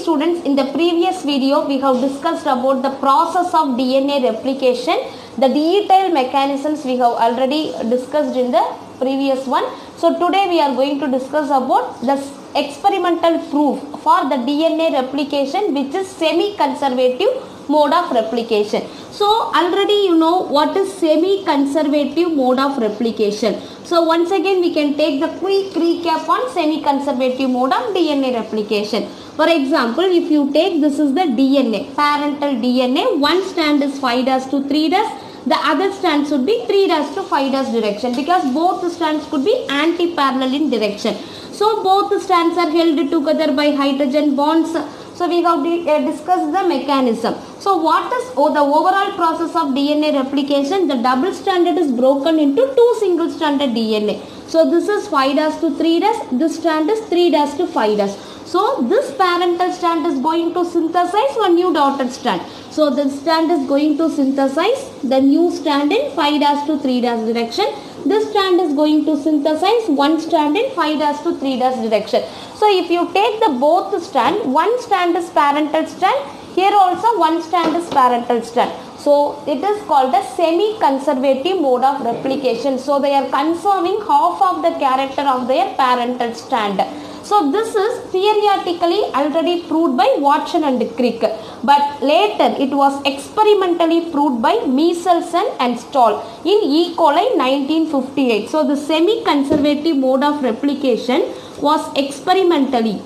students, in the previous video we have discussed about the process of DNA replication. The detailed mechanisms we have already discussed in the previous one. So today we are going to discuss about the experimental proof for the DNA replication, which is semi-conservative mode of replication. So already you know what is semi-conservative mode of replication. So once again we can take the quick recap on semi-conservative mode of DNA replication. For example, if you take, this is the DNA, parental DNA, one strand is 5'3', the other strand should be 3'5' direction, because both strands could be anti-parallel in direction. So both strands are held together by hydrogen bonds. So we have discussed the mechanism. So what is the overall process of DNA replication? The double stranded is broken into two single stranded DNA. So this is 5'3', this strand is 3'5'. So this parental strand is going to synthesize one new dotted strand. So this strand is going to synthesize the new strand in 5'3' direction. This strand is going to synthesize one strand in 5'3' direction. So if you take the both strand, one strand is parental strand, here also one strand is parental strand. So it is called a semi-conservative mode of replication. So they are conserving half of the character of their parental strand. So this is theoretically already proved by Watson and Crick, but later it was experimentally proved by Michelson and Stahl in E. coli 1958. So the semi-conservative mode of replication was experimentally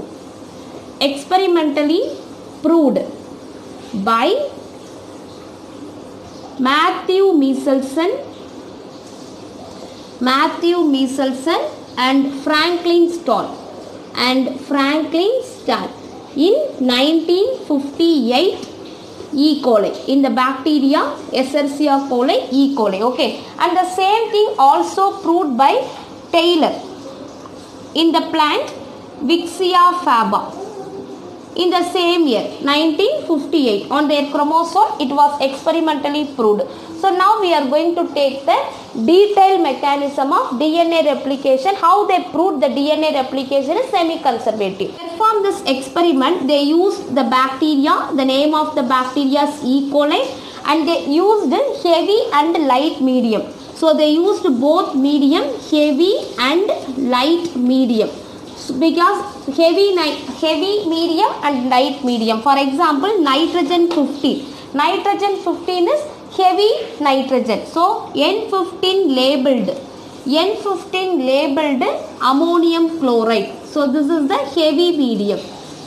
proved by Matthew Michelson and Franklin Stahl in 1958 E. coli, in the bacteria Escherichia coli, E. coli. Okay, and the same thing also proved by Taylor in the plant Vixia faba in the same year 1958. On their chromosome it was experimentally proved. So now we are going to take the detailed mechanism of DNA replication, how they proved the DNA replication is semi-conservative. To perform this experiment, they used the bacteria, the name of the bacteria is E. coli, and they used heavy and light medium. So they used both medium, heavy and light medium, because heavy medium and light medium. For example, nitrogen 15. Nitrogen 15 is heavy nitrogen. So N15 labeled ammonium chloride. So this is the heavy medium.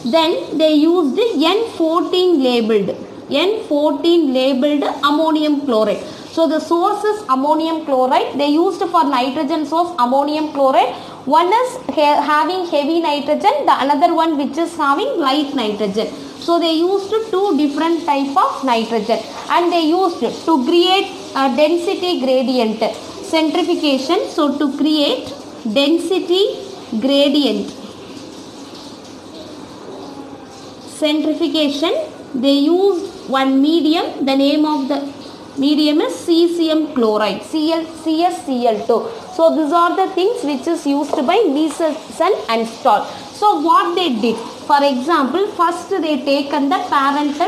Then they used N14 labeled ammonium chloride. So the source is ammonium chloride. They used for nitrogen source ammonium chloride. One is having heavy nitrogen, the another one which is having light nitrogen. So they used two different type of nitrogen, and they used to create a density gradient centrifugation. So to create density gradient centrifugation, they used one medium. The name of the medium is cesium chloride, CsCl2. So these are the things which is used by Michelson and Stahl. So what they did, for example, first they taken the parental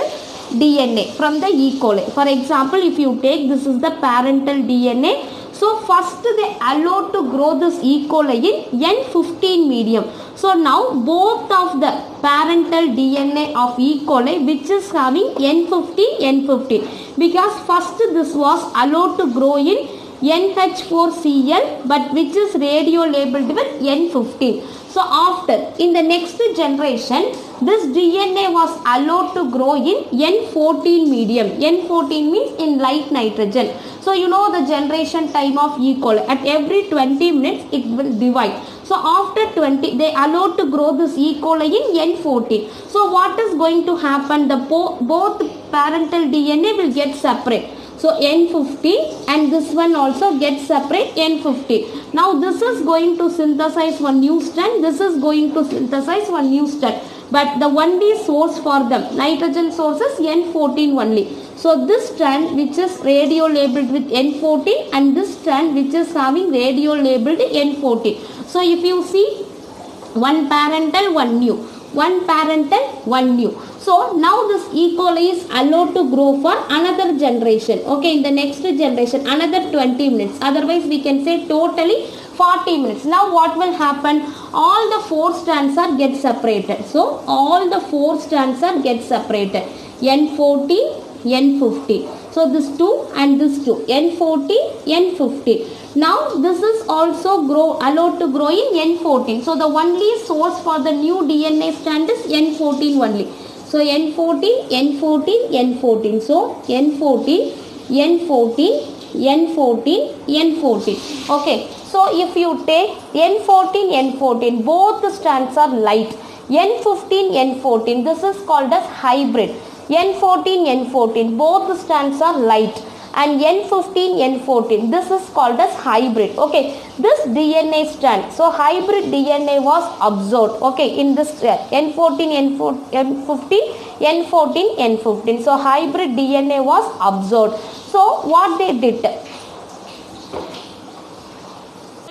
DNA from the E. coli. For example, if you take, this is the parental DNA. So first they allowed to grow this E. coli in N15 medium. So now both of the parental DNA of E. coli, which is having N15, because first this was allowed to grow in NH4Cl, but which is radio labeled with N15. So after, in the next generation, this DNA was allowed to grow in N14 medium. N14 means in light nitrogen. So you know the generation time of E. coli. At every 20 minutes it will divide. So after 20, they allowed to grow this E. coli in N14. So what is going to happen? The both parental DNA will get separate. So N50 and this one also gets separate, N50. Now this is going to synthesize one new strand. This is going to synthesize one new strand. But the only source for them, nitrogen source is N14 only. So this strand which is radio labeled with N14 and this strand which is having radio labeled N14. So if you see, one parental, one new. one parental, one new. So now this E. coli is allowed to grow for another generation. Okay, in the next generation, another 20 minutes. Otherwise, we can say totally 40 minutes. Now what will happen? All the 4 strands are get separated. So all the 4 strands are get separated. N14, N15. So this 2 and this 2. N14, N15. Now this is also allowed to grow in N14. So the only source for the new DNA strand is N14 only. So N14, N14, N14. So N14, N14, N14, N14. Okay. So if you take N14, N14, both the strands are light. N15, N14, this is called as hybrid. N14, N14, both the strands are light. And N15, N14, this is called as hybrid. Okay, this DNA strand. So hybrid DNA was observed. Okay, in this N14, N15, N14, N15. So hybrid DNA was observed. So what they did?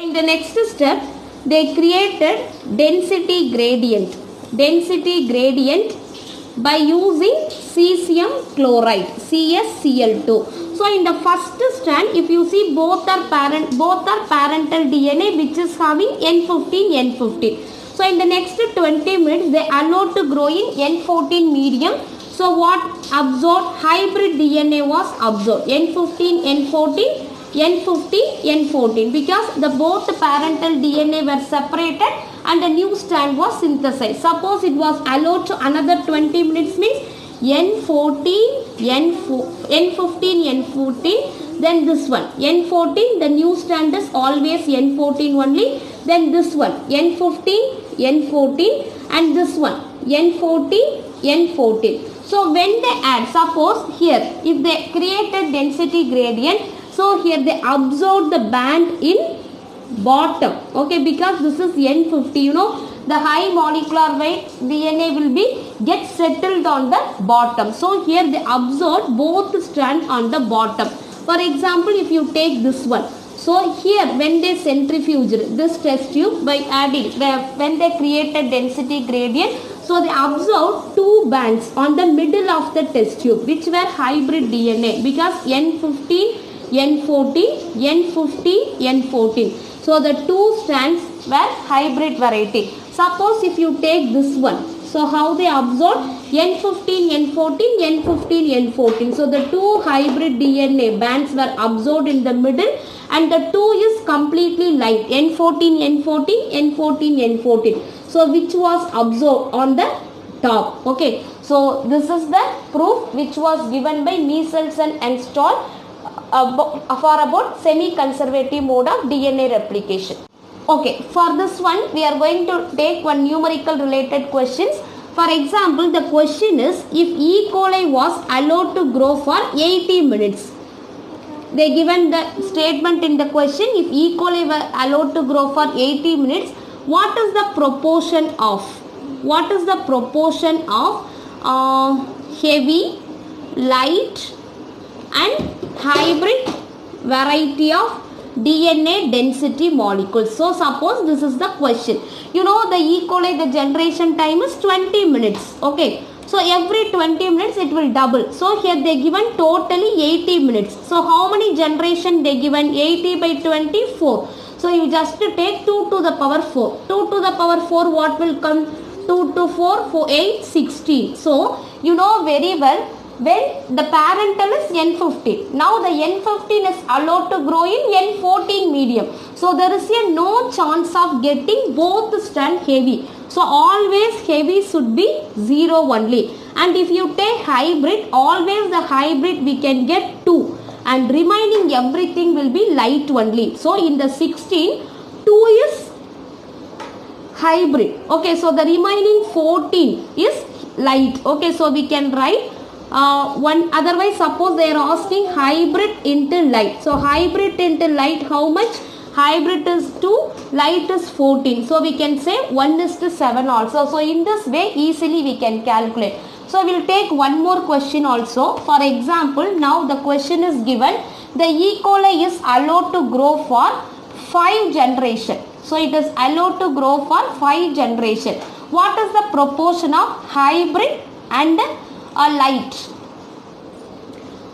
In the next step, they created density gradient by using cesium chloride, CaCl2. So in the first strand, if you see both are parental DNA which is having N15, N15. So in the next 20 minutes, they allowed to grow in N14 medium. So what absorbed? Hybrid DNA was absorbed. N15, N14. N15, N14, because the both parental DNA were separated and a new strand was synthesized. Suppose it was allowed to another 20 minutes means N14, N15, N14, then this one. N14, the new strand is always N14 only. Then this one, N15, N14 and this one, N14, N14. So when they add, suppose here, if they created density gradient, so here they observed the band in bottom. Okay, because this is N50, you know, the high molecular weight DNA will get settled on the bottom. So here they observed both strands on the bottom. For example, if you take this one. So here when they centrifuged this test tube by adding, when they created density gradient, so they observed 2 bands on the middle of the test tube which were hybrid DNA because N15, N14, N15, N14. So the 2 strands were hybrid variety. Suppose if you take this one. So how they observed? N15, N14, N15, N14. So the 2 hybrid DNA bands were observed in the middle and the 2 is completely light. N14, N14, N14, N14. So which was observed on the top. Okay. So this is the proof which was given by Michelson and Stahl for about semi-conservative mode of DNA replication. Okay, for this one we are going to take one numerical related questions. For example, the question is if E. coli was allowed to grow for 80 minutes. They given the statement in the question, if E. coli were allowed to grow for 80 minutes, what is the proportion of heavy, light and hybrid variety of DNA density molecules. So suppose this is the question. You know the E. coli, the generation time is 20 minutes. Okay. So every 20 minutes it will double. So here they given totally 80 minutes. So how many generation they given? 80 by 24. So you just take 2 to the power 4. 2 to the power 4 what will come? 2 to 4, 4, 8, 16. So you know very well when the parental is N15. Now the N15 is allowed to grow in N14 medium. So there is no chance of getting both strand heavy. So always heavy should be 0 only. And if you take hybrid, always the hybrid we can get 2. And remaining everything will be light only. So in the 16, 2 is hybrid. Okay, so the remaining 14 is light. Okay, so we can write one. Otherwise, suppose they are asking hybrid into light. So hybrid into light, how much? Hybrid is 2, light is 14. So we can say 1:7 also. So in this way, easily we can calculate. So we will take one more question also. For example, now the question is given. The E. coli is allowed to grow for 5 generations. So it is allowed to grow for 5 generations. What is the proportion of hybrid and light?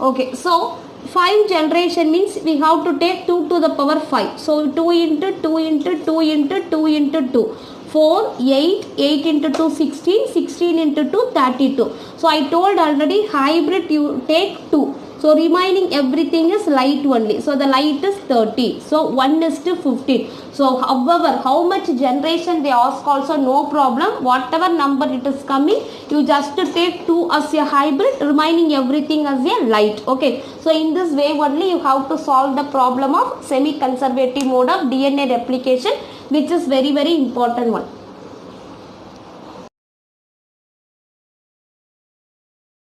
Okay, so 5 generation means we have to take 2 to the power 5. So 2 into 2 into 2 into 2 into 2. 4, 8, 8 into 2, 16, 16 into 2, 32. So I told already hybrid you take 2. So remaining everything is light only. So the light is 30. So 1 is to 15. So however, how much generation they ask also no problem. Whatever number it is coming, you just take 2 as a hybrid, remaining everything as a light. Okay. So in this way only you have to solve the problem of semi-conservative mode of DNA replication, which is very important one.